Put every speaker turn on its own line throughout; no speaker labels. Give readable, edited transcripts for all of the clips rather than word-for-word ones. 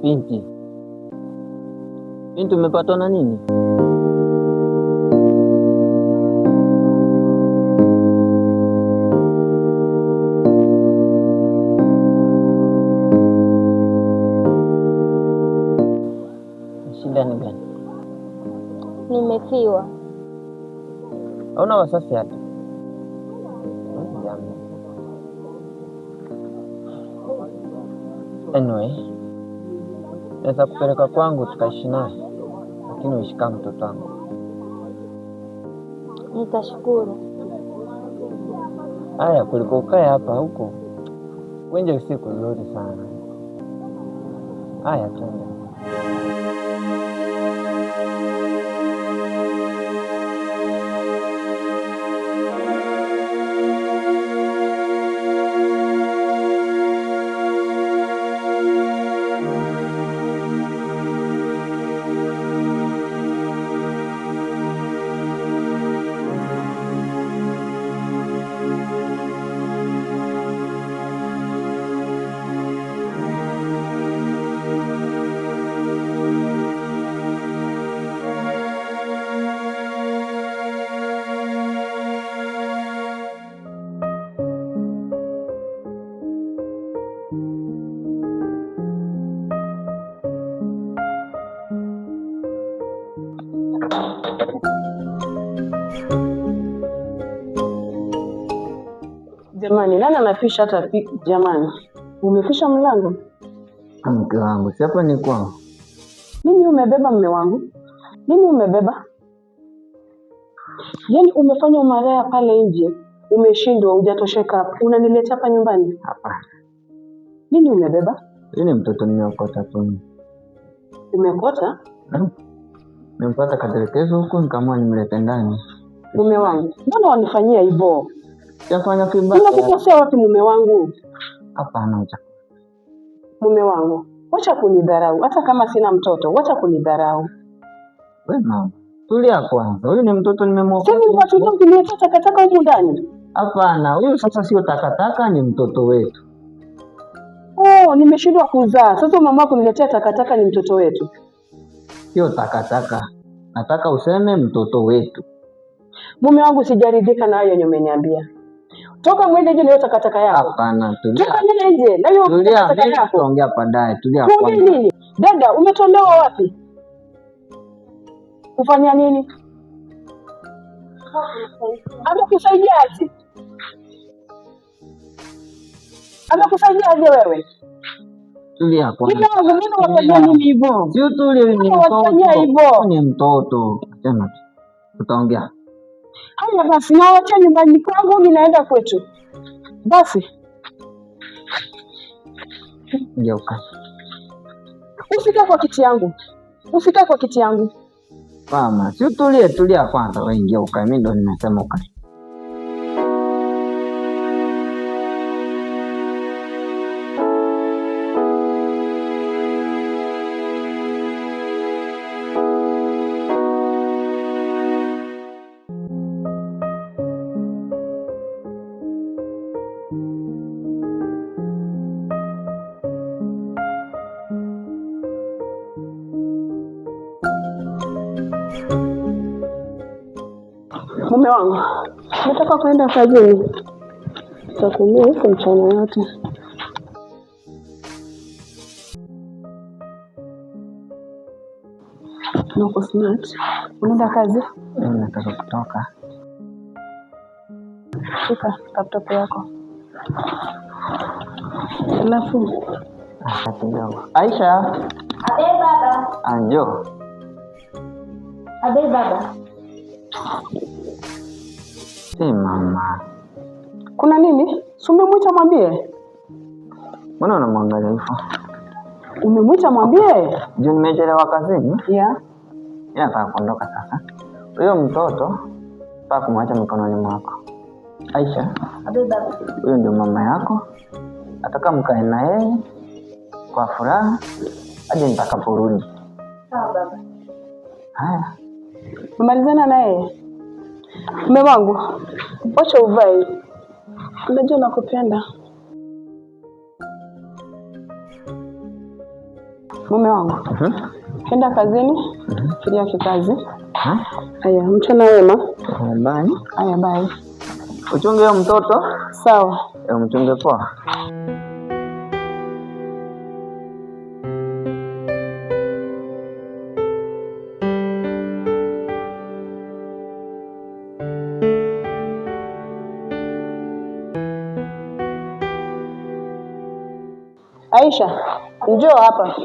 Binti, umepatwa na nini? Shida ni gani?
Nimefiwa.
Hauna wasiwasi hata? Anyway, naweza kupeleka kwangu tukaishi naye, lakini uishi kama mtoto wangu.
Nitashukuru.
Haya, kuliko ukae hapa huko wenje usiku nzuri sana. Haya, twende.
Jamani, nani anafisha hata jamani? Umefisha mlango?
Mke wangu, si hapa ni kwao.
Nini umebeba mume wangu? Nini umebeba? Yaani umefanya umalaya pale nje, umeshindwa, hujatosheka hapa. Unaniletea hapa nyumbani?
Hapa.
Nini umebeba?
Hii ni mtoto nimeokota tu.
Umekota?
Nimepata katelekezo huko nikamua nimlete ndani.
Mume wangu, mbona wanifanyia hivyo?
Sijafanya vibaya.
Unakukosea wapi mume wangu?
Hapana ucha.
Mume wangu, wacha kunidharau. Hata kama sina mtoto, wacha kunidharau.
Wewe mama, tulia kwanza. Huyu ni mtoto nimemwokoa.
Sasa unataka kuniletea takataka huko ndani?
Hapana, huyu sasa sio takataka, ni mtoto wetu.
Oh, nimeshindwa kuzaa. Sasa mama kuniletea takataka ni mtoto wetu.
Sio takataka. Nataka useme mtoto wetu.
Mume wangu, sijaridhika na hayo yenye umeniambia. Toka mwende nje leo takataka yako.
Hapana, tulia.
Toka nje na hiyo takataka yako.
Tuongea baadaye, tulia
kwanza. Nini? Dada, umetolewa wapi? Kufanya nini? Amekusaidia aje? Amekusaidia aje wewe?
Tulia kwanza.
Mimi unafanya nini hivyo?
Sio tulia ni
mtoto.
Ni mtoto. Tena tutaongea.
Haya basi, naacha nyumbani kwangu, ninaenda kwetu. Basi.
Ngeuka.
Usikae kwa kiti yangu. Usikae kwa kiti yangu.
Mama, sio tulia kwanza, wewe ngeuka. Mimi ndo nimesema ukae.
Mume wangu, nataka kwenda kazini. Nitakulia huko mchana yote. Nuko smart. Unaenda kazi?
Nataka kutoka.
Shika laptop yako. Alafu
Aisha.
Abe baba.
Anjo.
Abe baba.
Si mama.
Kuna nini? Si umemwita mwambie?
Mbona unamwangalia hivyo?
Umemwita mwambie?
Juu nimechelewa kazini.
Yeah.
Nataka kuondoka sasa. Huyo mtoto nataka kumwacha mikononi mwako. Aisha.
Abe baba.
Huyo ndio mama yako. Nataka mkae na yeye kwa furaha hadi nitakaporudi.
Sawa baba.
Haya. Umemalizana na yeye? Mume wangu, wacha uvae. Unajua nakupenda. Mume wangu. Kenda kazini? Fidia kikazi. Haya, mchana wema.
Bye.
Haya, bye.
Uchunge mtoto?
Sawa.
Mchunge poa.
Aisha, njoo hapa.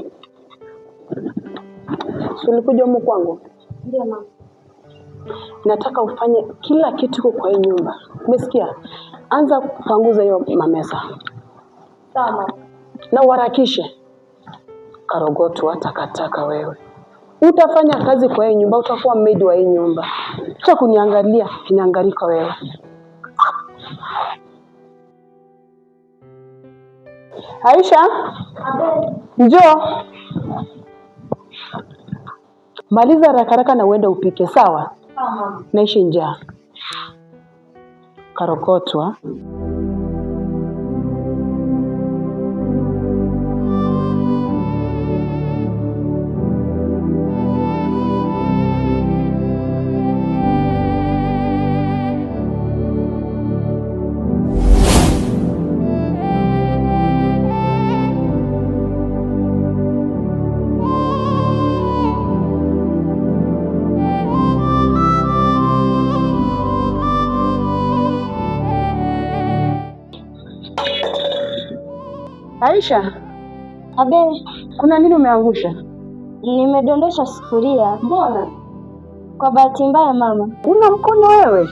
Ulikuja humu kwangu?
Ndio mama.
Nataka ufanye kila kitu kwa hii nyumba. Umesikia? Anza kupanguza hiyo mamesa.
Sawa mama.
Na uharakishe. Karogoto takataka wewe. Utafanya kazi kwa hii nyumba, utakuwa maid wa hii nyumba. Acha kuniangalia, kiniangalika wewe. Aisha, njoo. Maliza haraka na uende upike, sawa?
Sawa mama.
Naishi njaa. Karokotwa. Aisha,
Abe,
kuna nini umeangusha?
nimedondosha sufuria.
Mbona?
Kwa bahati mbaya mama.
Una mkono wewe?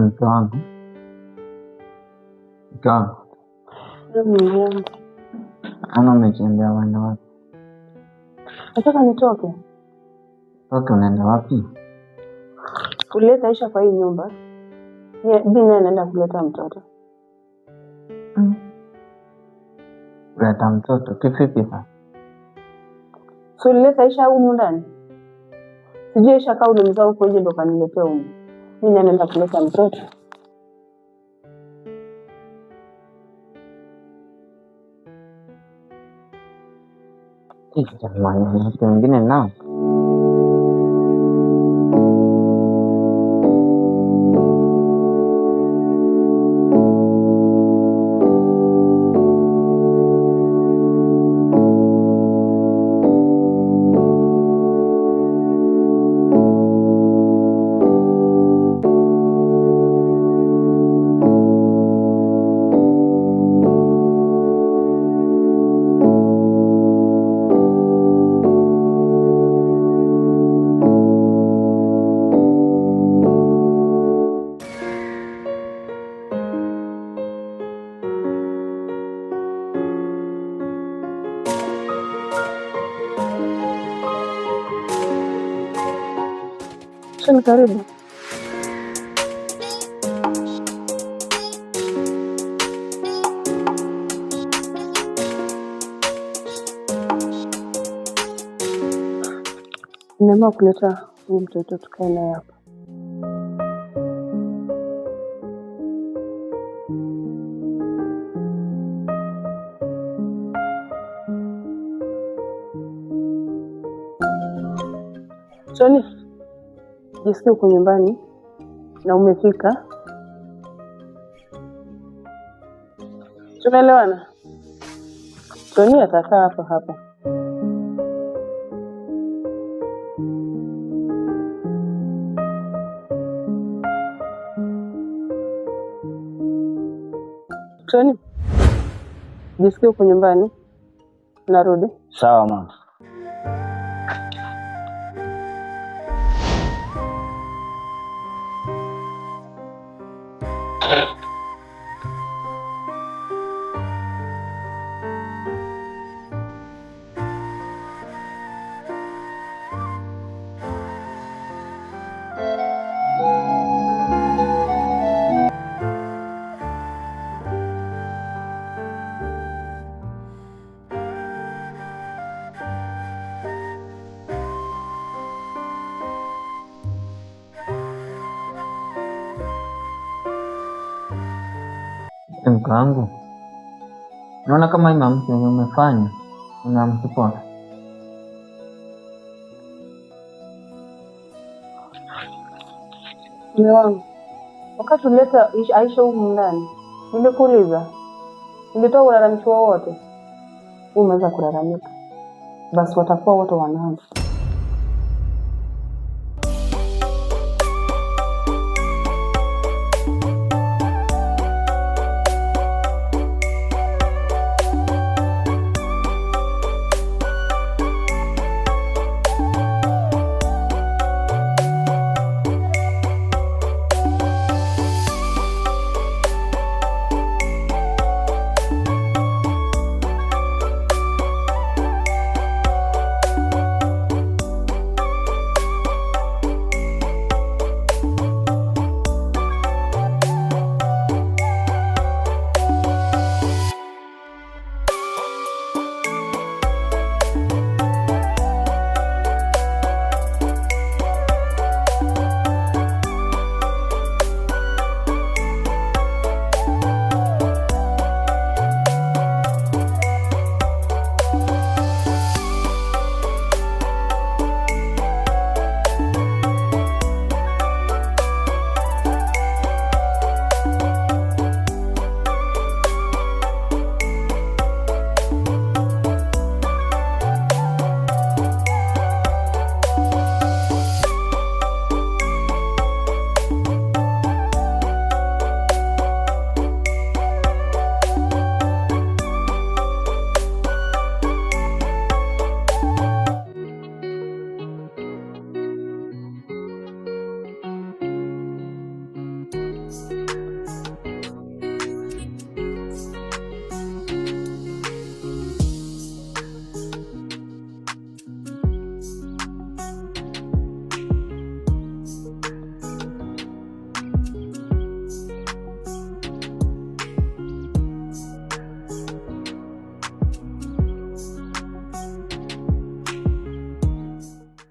Mke wangu. Ana umechembea uende wapi?
Nataka nitoke.
Toke unaenda wapi?
Uleta Aisha kwa hii nyumba. Mimi naenda kuleta mtoto.
Kuleta mtoto kivipi sasa?
Uleta Aisha humu ndani. Sijui Aisha kaa ulimzaa huko nje ndo kaniletea humu. Mimi naenda kuleta mtoto.
Jamani, watu wengine nao.
Ni karibu. Nimeamua kuleta huyu mtoto tukae naye hapa. Tony, jisikia uko nyumbani na umefika. Tunaelewana? Tony atakaa hapa hapa. Tony, jisikia uko nyumbani. Narudi.
Sawa mama. Mke wangu, naona kama hii maamuzi yenye umefanya unamsupota.
Mume wangu, wakati uleta Aisha huku ndani, nilikuuliza, nilitoa ulalamishi wowote? Umeweza kulalamika, basi watakuwa wote wanangu.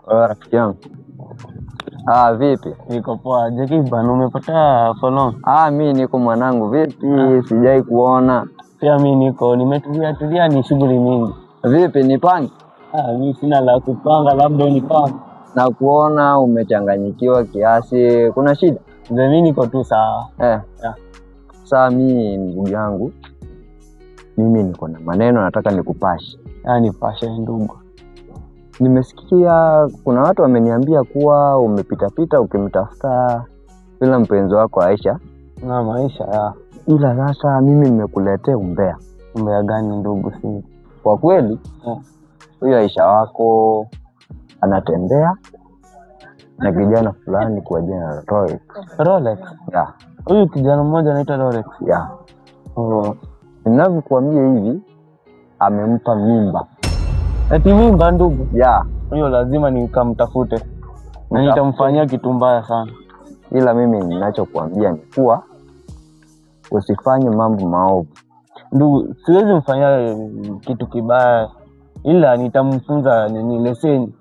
Rafiki yangu. Vipi?
Niko poa. Jakiba, umepata follow?
Mimi niko mwanangu. Vipi? Sijai kuona.
Pia mimi niko nimetulia ni shughuli mingi.
Vipi nipange?
Mimi sina la kupanga, labda unipange.
Na kuona umechanganyikiwa kiasi. Kuna shida?
Mimi niko tu sawa.
Sasa mimi ndugu yangu. Mimi niko na maneno nataka nikupashe.
Nipashe ndugu.
Nimesikia kuna watu wameniambia kuwa umepita ukimtafuta yule mpenzi wako Aisha.
Na Maisha
Ila sasa mimi nimekuletea umbea.
Umbea gani ndugu? Si
kwa kweli huyo Aisha wako anatembea na kijana fulani kwa jina la
Rolex. Huyu kijana mmoja anaitwa Rolex.
Ninavyokuambia hivi amempa mimba.
Eti mimba ndugu?
Yeah.
Huyo lazima nikamtafute. na nitamfanyia kitu mbaya sana.
Ila mimi ninachokuambia ni kuwa usifanye mambo maovu.
Ndugu, siwezi mfanyia kitu kibaya, ila nitamfunza ni leseni.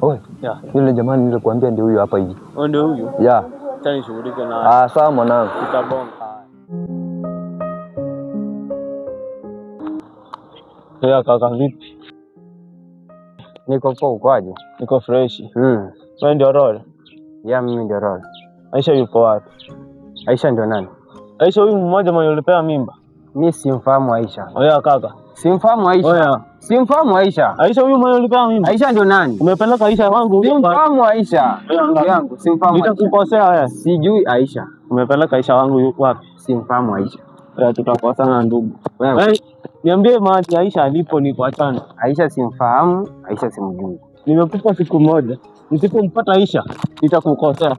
Oi.
Yeah.
Yule jamani nilikuambia ndio huyo hapa hivi.
Ndio huyo?
Yeah.
Tani shughulike na.
Sawa mwanangu.
Tutabonga. Ya kaka vipi?
Niko poa, ukoaje?
Niko fresh.
Wewe
ndio Role?
Ya mimi ndio Role.
Aisha yuko wapi?
Aisha ndio nani?
Aisha huyu mmoja mwenye ulipewa mimba.
Mimi simfahamu Aisha.
Oya kaka.
Simfahamu Aisha.
Oya.
Simfahamu Aisha.
Aisha huyu mwenye ulipewa mimba.
Aisha ndio nani?
Umepeleka Aisha wangu.
Simfahamu Aisha. Yangu simfahamu.
Nitakukosea wewe.
Sijui Aisha.
Umepeleka Aisha wangu wapi?
Simfahamu Aisha.
Ya tutakosana ndugu.
Wewe
niambie mahali Aisha alipo ni kwa chana.
Aisha simfahamu, Aisha simjui.
Nimekupa siku moja. Nisipompata Aisha nitakukosea.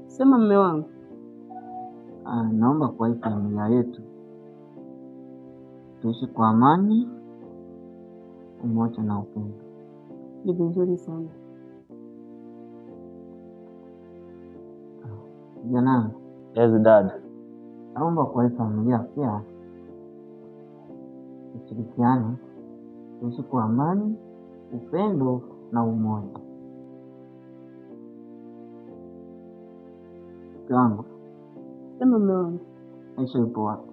Sema mume wangu.
Naomba kwa hii familia yetu tuishi kwa amani, umoja na upendo.
Ni vizuri sana.
Kijana,
Yes dad.
naomba kwa hii familia pia tushirikiane, tuishi kwa amani, upendo na umoja. Wangu.
Sema mume wangu.
Aisha yupo wapi?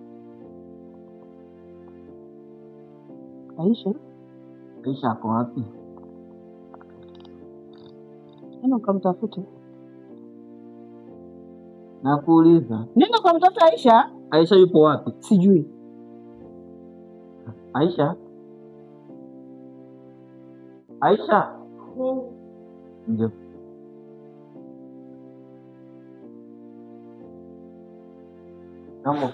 Aisha?
Aisha ako wapi?
Nenda ukamtafute.
Nakuuliza.
Nenda ukamtafuta Aisha.
Aisha yupo wapi?
Sijui.
Aisha? Aisha? Ndio. Naomba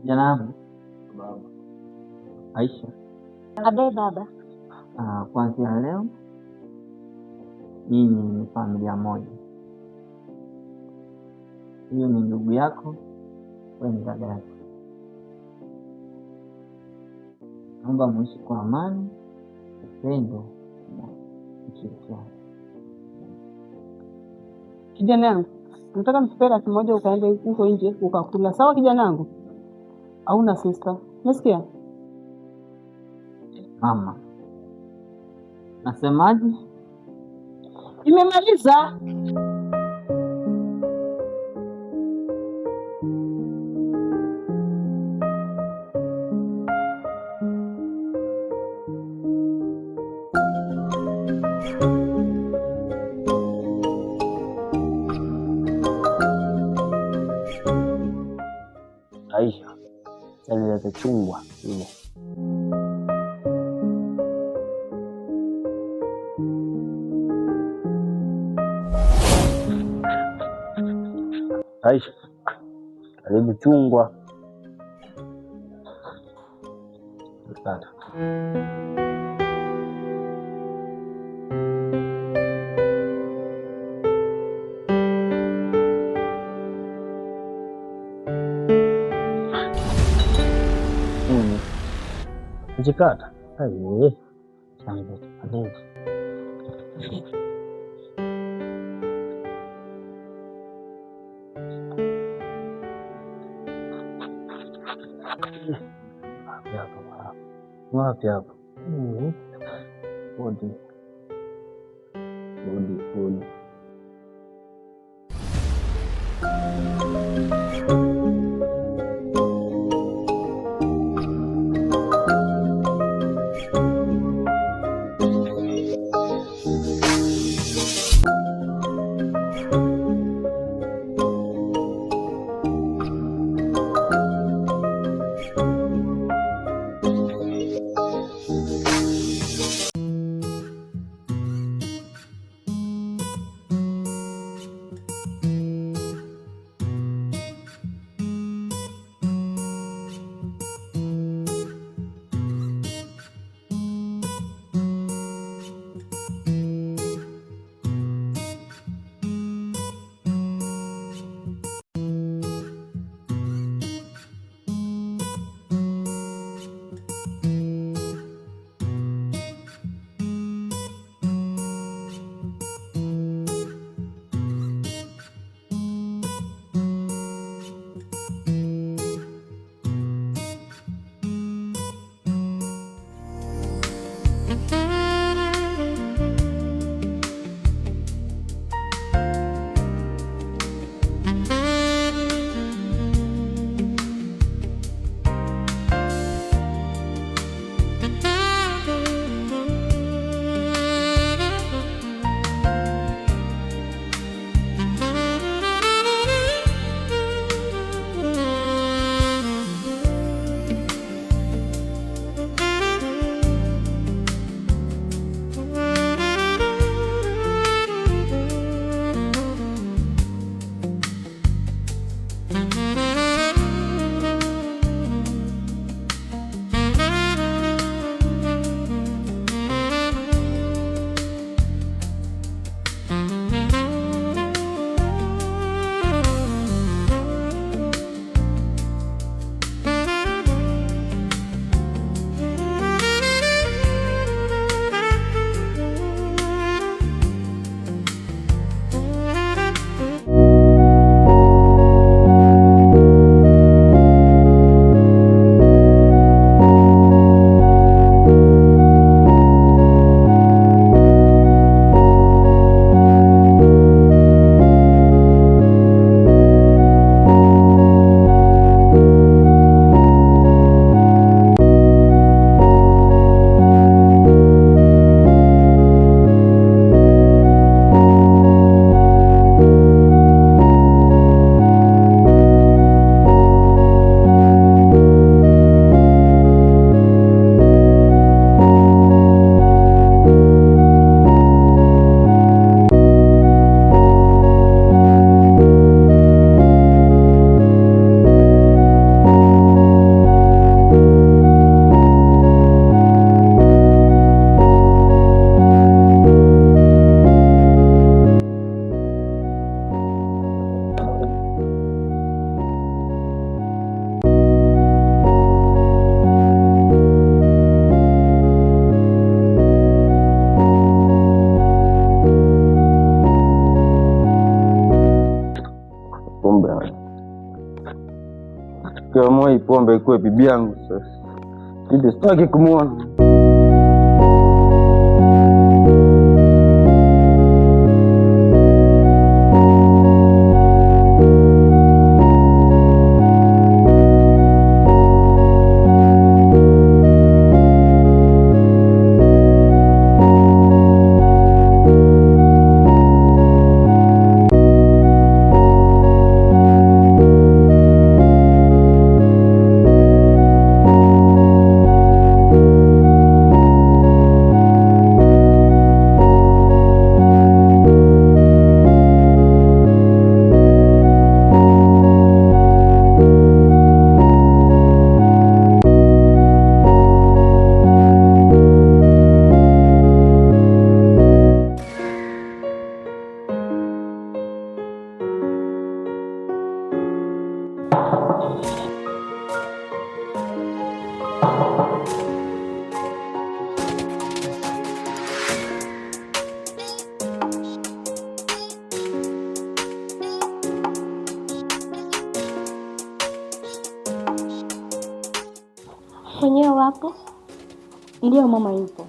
jana baba. Aisha.
Abe baba.
Kuanzia leo nyinyi ni familia moja. Hiyo ni ndugu yako, wewe ni dada yako. Naomba muishi kwa amani, upendo na ushirikiano.
Kijana yangu, nataka nikupe laki moja ukaende huko nje ukakula. Sawa kijana yangu? Hauna sister. Unasikia?
Mama. Nasemaje?
Nimemaliza.
Aisha. Sasa chungwa ile. Aisha. Karibu chungwa. Sasa.
Jikata. Ai. Changu challenge. Wapi hapa? Bodi.
Kiamua hii pombe ikuwe bibi yangu sasa. Bibi sitaki kumuona.
Wenyewe wapo?
Ndio mama yupo.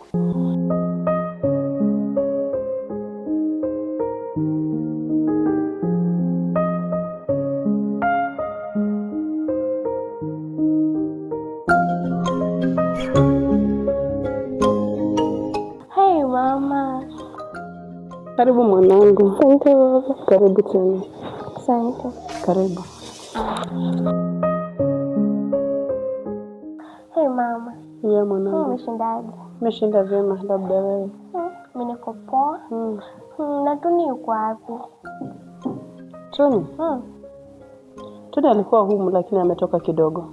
Hey mama.
Karibu mwanangu.
Asante baba.
Karibu tena.
Asante.
Karibu.
Hey mama.
Ya mwanangu.
Umeshindaje?
Umeshinda vyema, labda wewe.
Mimi niko poa. Na Tuni yuko wapi?
Tuni? Tuni alikuwa humu lakini ametoka kidogo.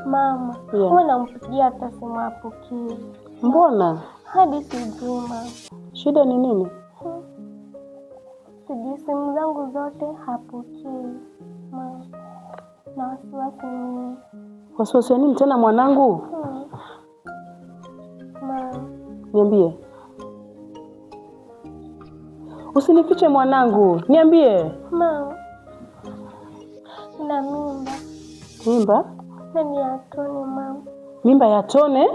Mama, wewe unampigia hata simu hapokei.
Mbona?
Hadi sijui mama.
Shida ni nini?
Sijui, simu zangu zote hapokei. Mama, na wasiwasi nini?
Wasiwasi nini tena mwanangu?
Mama.
Niambie. Usinifiche mwanangu, niambie.
Mama. Nina mimba.
Mimba?
Na ni ya Toni mama.
Mimba ya Tone?